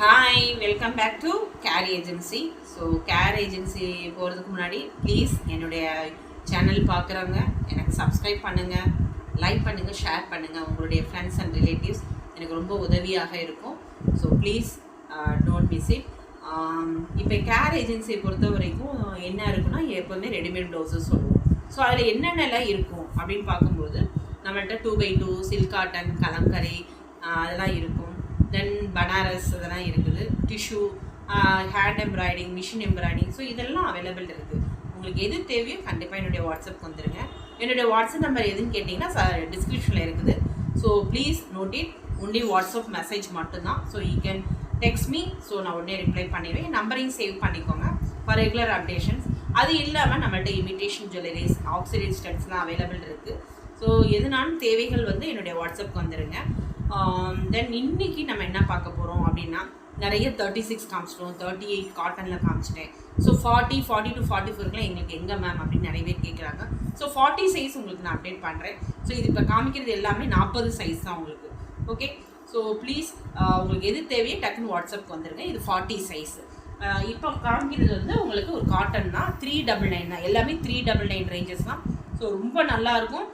Hi, welcome back to Care Agency. So Care Agency போகிறதுக்கு முன்னாடி please என்னுடைய channel பார்க்குறவங்க எனக்கு சப்ஸ்கிரைப் பண்ணுங்கள், லைக் பண்ணுங்கள், ஷேர் பண்ணுங்கள். உங்களுடைய ஃப்ரெண்ட்ஸ் அண்ட் ரிலேட்டிவ்ஸ் எனக்கு ரொம்ப உதவியாக இருக்கும். So please don't miss it. இப்போ கேர் ஏஜென்சியை பொறுத்த வரைக்கும் என்ன இருக்குன்னா, எப்போவுமே ரெடிமேட் ப்ளவுஸஸ் சொல்லுவோம். ஸோ அதில் என்னென்னலாம் இருக்கும் அப்படின்னு பார்க்கும்போது நம்மள்கிட்ட 2x2 சில்க் காட்டன், கலம்கரி அதெல்லாம் இருக்கும். தென் பனாரஸ் அதெல்லாம் இருக்குது. Tissue, hand embroidering, machine embroidering, so இதெல்லாம் அவைலபிள் இருக்குது. உங்களுக்கு எது தேவையோ கண்டிப்பாக என்னுடைய வாட்ஸ்அப் வந்துடுங்க. என்னுடைய வாட்ஸ்அப் நம்பர் எதுன்னு கேட்டிங்கன்னா டிஸ்கிரிப்ஷனில் இருக்குது. So please note it. Only WhatsApp message மட்டும்தான். So you can text me. So நான் உடனே ரிப்ளை பண்ணிடுவேன். நம்பரையும் சேவ் பண்ணிக்கோங்க ஃபார் ரெகுலர் அப்டேஷன்ஸ். அது இல்லாமல் நம்மள்ட்ட இமிட்டேஷன் ஜுவல்லரிஸ், ஆக்சிடைஸ் ஸ்டட்ஸ்லாம் அவைலபிள் இருக்குது. ஸோ எதுனாலும் தேவைகள் என்னுடைய வாட்ஸ்அப்க்கு வந்துடுங்க. தென் இன்றைக்கி நம்ம என்ன பார்க்க போகிறோம் அப்படின்னா, நிறைய 36 காமிச்சிட்டோம், 38 காட்டனில் காமிச்சிட்டேன். ஸோ 40 to 44 எங்களுக்கு எங்கே மேம் அப்படின்னு நிறைய பேர் கேட்குறாங்க. ஸோ 40 சைஸ் உங்களுக்கு நான் அப்டேட் பண்ணுறேன். ஸோ இது இப்போ காமிக்கிறது எல்லாமே 40 சைஸ் தான் உங்களுக்கு. ஓகே, ஸோ ப்ளீஸ் உங்களுக்கு எது தேவையோ டக்குன்னு வாட்ஸ்அப்க்கு வந்துடுங்க. இது 40 சைஸ். இப்போ காமிக்கிறது உங்களுக்கு ஒரு காட்டன் தான், 399 தான். எல்லாமே 399 ரேஞ்சஸ் தான். ஸோ ரொம்ப நல்லாயிருக்கும்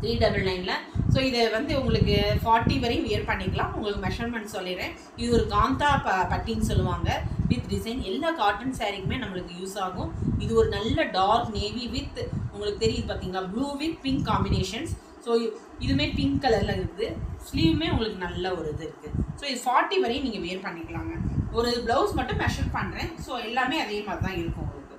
399ல். ஸோ இதை உங்களுக்கு 40 வரையும் வியர் பண்ணிக்கலாம். உங்களுக்கு மெஷர்மெண்ட் சொல்லிடுறேன். இது ஒரு காந்தா பட்டின்னு சொல்லுவாங்க, வித் டிசைன். எல்லா காட்டன் சாரீக்குமே நம்மளுக்கு யூஸ் ஆகும். இது ஒரு நல்ல டார்க் நேவி வித் உங்களுக்கு தெரியுது பார்த்தீங்களா, blue with pink combinations. So இதுவுமே பிங்க் கலரில் இருக்குது. ஸ்லீவுமே உங்களுக்கு நல்ல ஒரு இது இருக்குது. ஸோ இது 40 வரையும் நீங்கள் வியர் பண்ணிக்கலாங்க. ஒரு ப்ளவுஸ் மட்டும் மெஷர் பண்ணுறேன். ஸோ எல்லாமே அதே மாதிரி தான் இருக்கும் உங்களுக்கு.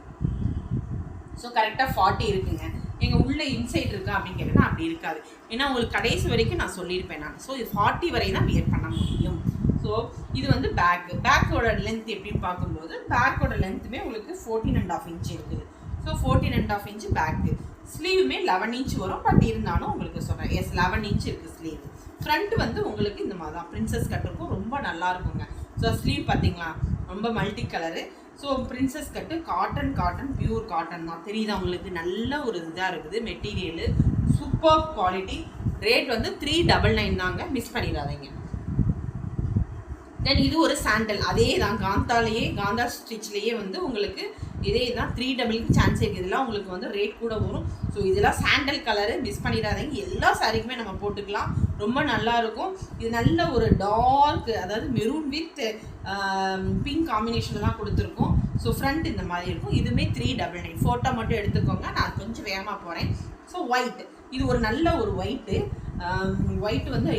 ஸோ கரெக்டாக 40 இருக்குங்க. எங்கள் உள்ள இன்சைட் இருக்கா அப்படின்னு கேட்டேன்னா அப்படி இருக்காது. ஏன்னா உங்களுக்கு கடைசி வரைக்கும் நான் சொல்லியிருப்பேன் நான். ஸோ இது 40 வரை தான் வியர் பண்ண முடியும். ஸோ இது பேக்கோட லென்த் எப்படின்னு பார்க்கும்போது, பேக்கோட லென்த்துமே உங்களுக்கு 14.5 இன்ச் இருக்குது. So 14.5 inch back. ஸ்லீவுமே 11 இன்ச் வரும். பட் இருந்தாலும் உங்களுக்கு சொல்கிறேன், 11 இன்ச் இருக்குது ஸ்லீவ். ஃப்ரண்ட் உங்களுக்கு இந்த மாதிரி தான் பிரின்சஸ் கட் இருக்கும். ரொம்ப நல்லா இருக்குங்க. ஸோ ஸ்லீவ் பார்த்தீங்களா, ரொம்ப மல்டி கலரு. ஸோ பிரின்சஸ் கட்டு, காட்டன் பியூர் காட்டன் தான். தெரியுதா உங்களுக்கு, நல்ல ஒரு இதாக இருக்குது. Material super quality. ரேட் 399 தாங்க, மிஸ் பண்ணிடாதீங்க. தென் இது ஒரு சாண்டல், அதே தான் காந்தா ஸ்டிச்லேயே உங்களுக்கு இதே தான் 300க்கு சான்ஸ் இருக்குது. இதெல்லாம் உங்களுக்கு ரேட் கூட வரும். ஸோ இதெல்லாம் சாண்டல் கலரு, மிஸ் பண்ணிடாதீங்க. எல்லா சாரிக்குமே நம்ம போட்டுக்கலாம், ரொம்ப நல்லாயிருக்கும். இது நல்ல ஒரு டார்க், அதாவது மெரூன் வித் பிங்க் காம்பினேஷனில் தான் கொடுத்துருக்கோம். ஸோ ஃப்ரண்ட் இந்த மாதிரி இருக்கும். இதுவுமே 399. ஃபோட்டோ மட்டும் எடுத்துக்கோங்க, நான் கொஞ்சம் வேகமாக போகிறேன். ஸோ ஒயிட், இது ஒரு நல்ல ஒரு ஒயிட்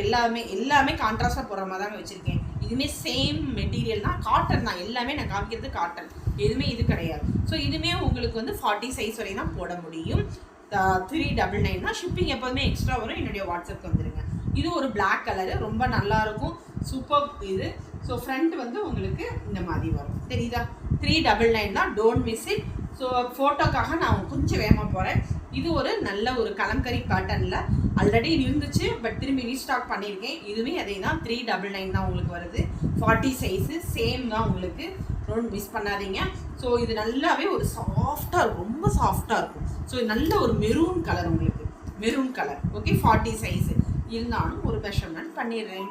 எல்லாமே கான்ட்ராஸ்டாக போகிற மாதிரி தாங்க வச்சுருக்கேன். இதுவுமே சேம் மெட்டீரியல் தான், காட்டன் தான். எல்லாமே நான் காமிக்கிறது காட்டன், எதுவுமே இது கிடையாது. ஸோ இதுவுமே உங்களுக்கு 40 சைஸ் வரை தான் போட முடியும். 399 தான். ஷிப்பிங் எப்போதுமே எக்ஸ்ட்ரா வரும். என்னுடைய வாட்ஸ்அப்க்கு வந்துடுங்க. இது ஒரு பிளாக் கலரு, ரொம்ப நல்லாயிருக்கும். சூப்பர் இது. ஸோ ஃப்ரண்ட் உங்களுக்கு இந்த மாதிரி வரும். தெரியுதா, 399 தான். Don't miss it. ஸோ ஃபோட்டோக்காக நான் கொஞ்சம் வேகமாக போகிறேன். இது ஒரு நல்ல ஒரு கலம்கரி பேட்டர்னில் ஆல்ரெடி இருந்துச்சு, பட் திரும்பி ரீஸ்டாக் பண்ணியிருக்கேன். இதுவே அதே தான், 399 தான் உங்களுக்கு வருது. 40 சைஸு சேம் தான் உங்களுக்கு. டோன்ட் மிஸ் பண்ணாதீங்க. ஸோ இது நல்லாவே ஒரு சாஃப்டாக இருக்கும், ரொம்ப சாஃப்டாக இருக்கும். ஸோ நல்ல ஒரு மெரூன் கலர் உங்களுக்கு, மெரூன் கலர். ஓகே, 40 சைஸு இருந்தாலும் ஒரு மெஷர்மெண்ட் பண்ணிடுறேன்.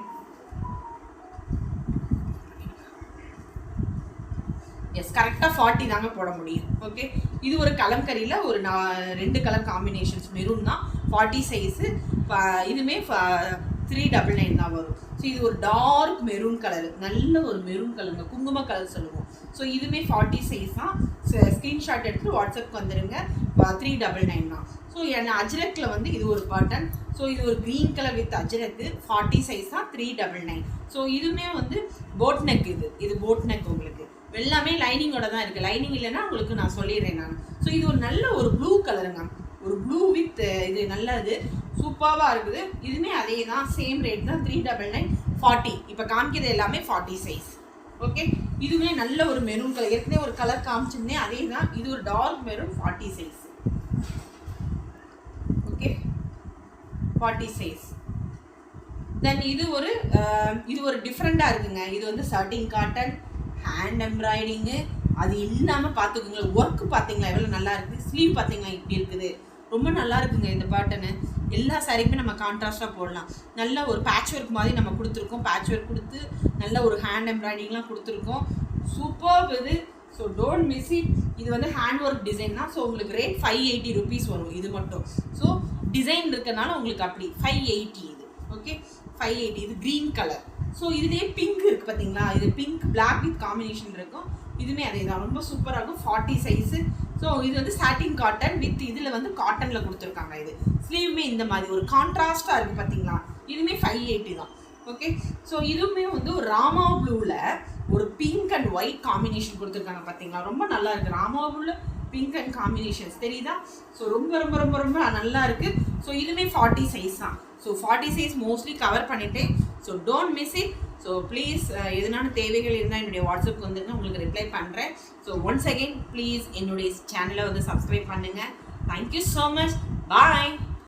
எஸ், கரெக்டாக 40 தாங்க போட முடியும். ஓகே, இது ஒரு கலம்கரியில் ஒரு 2 கலர் காம்பினேஷன்ஸ், மெரூன் தான். 40 சைஸு. இதுவுமே 399 தான் வரும். ஸோ இது ஒரு டார்க் மெரூன் கலரு, நல்ல ஒரு மெரூன் கலருங்க, குங்கும கலர் சொல்லுவோம். ஸோ இதுவுமே 40 சைஸ் தான். ஸ்க்ரீன்ஷாட் எடுத்து வாட்ஸ்அப்க்கு வந்துடுங்க. 399 தான். ஸோ அஜ்ரக்கில் இது ஒரு காட்டன். ஸோ இது ஒரு க்ரீன் கலர் வித் அஜ்ரக்கு, 40 சைஸ் தான், 399. ஸோ இதுவுமே போட் நெக். இது போட் நெக் உங்களுக்கு எல்லாமே லைனிங்கோட தான் இருக்குது. லைனிங் இல்லைன்னா உங்களுக்கு நான் சொல்லிடுறேன் நான். ஸோ இது ஒரு நல்ல ஒரு ப்ளூ கலருங்க, ஒரு ப்ளூ வித் இது நல்லது, சூப்பராக இருக்குது. இதுவுமே அதே தான், சேம் ரேட் தான், 399. 40 இப்போ காமிக்கிறது எல்லாமே 40 சைஸ். ஓகே, இதுவுமே நல்ல ஒரு மெரூன் கலர். ஏற்கனவே ஒரு கலர் காமிச்சிருந்தேன், அதே தான். இது ஒரு dark maroon, 40 size. Okay, 40 size. Then இது ஒரு டிஃப்ரெண்ட்டாக இருக்குங்க. இது சர்டின் காட்டன், ஹேண்ட் எம்ப்ராய்டிங்கு, அது இல்லாமல் பார்த்துக்கோங்க. ஒர்க்கு பார்த்தீங்களா எவ்வளோ நல்லா இருக்குது. ஸ்லீவ் பார்த்தீங்களா இப்படி இருக்குது, ரொம்ப நல்லா இருக்குங்க இந்த பேட்டர்னு. எல்லா சாரீக்குமே நம்ம கான்ட்ராஸ்ட்டாக போடலாம். நல்ல ஒரு பேட்ச் ஒர்க் மாதிரி நம்ம கொடுத்துருக்கோம். பேட்ச் ஒர்க் கொடுத்து நல்ல ஒரு ஹேண்ட் எம்ப்ராய்டிங்லாம் கொடுத்துருக்கோம். சூப்பர் இது. So don't miss it. இது வந்து ஹேண்ட் ஒர்க் டிசைன் தான். ஸோ உங்களுக்கு ரேட் 580 rupees வரும் இது மட்டும். ஸோ டிசைன் இருக்கனால உங்களுக்கு அப்படி 580 இது. ஓகே, 580. இது க்ரீன் கலர். ஸோ இதுலேயே பிங்க் இருக்குது பார்த்தீங்களா, இது பிங்க் பிளாக் வித் காம்பினேஷன் இருக்கும். இதுவுமே அதே தான், ரொம்ப சூப்பராக இருக்கும். 40 சைஸு. ஸோ இது வந்து சாட்டின் காட்டன் வித் இதில் வந்து காட்டனில் கொடுத்துருக்காங்க. இது ஸ்லீவுமே இந்த மாதிரி ஒரு கான்ட்ராஸ்டாக இருக்குது பார்த்தீங்களா, இதுவுமே 580 தான். ஓகே, ஸோ இதுவுமே வந்து ஒரு ராமா ப்ளூவில் ஒரு பிங்க் அண்ட் ஒயிட் காம்பினேஷன் கொடுத்துருக்காங்க பார்த்தீங்களா, ரொம்ப நல்லா இருக்குது. ராமா ப்ளூவில் பிங்க் அண்ட் காம்பினேஷன்ஸ் தெரியுதா. ஸோ ரொம்ப ரொம்ப ரொம்ப ரொம்ப நல்லா இருக்குது. ஸோ இதுவுமே 40 சைஸ் தான். ஸோ 40 சைஸ் மோஸ்ட்லி கவர் பண்ணிட்டேன். So don't miss it. So please எதனால தேவைகள் இருந்தால் என்னுடைய வாட்ஸ்அப்புக்கு வந்துருங்க, உங்களுக்கு ரிப்ளை பண்ணுறேன். ஸோ ஒன்ஸ் அகெயின் ப்ளீஸ் என்னுடைய சேனலை வந்து சப்ஸ்கிரைப் பண்ணுங்கள். Thank you so much. பாய்.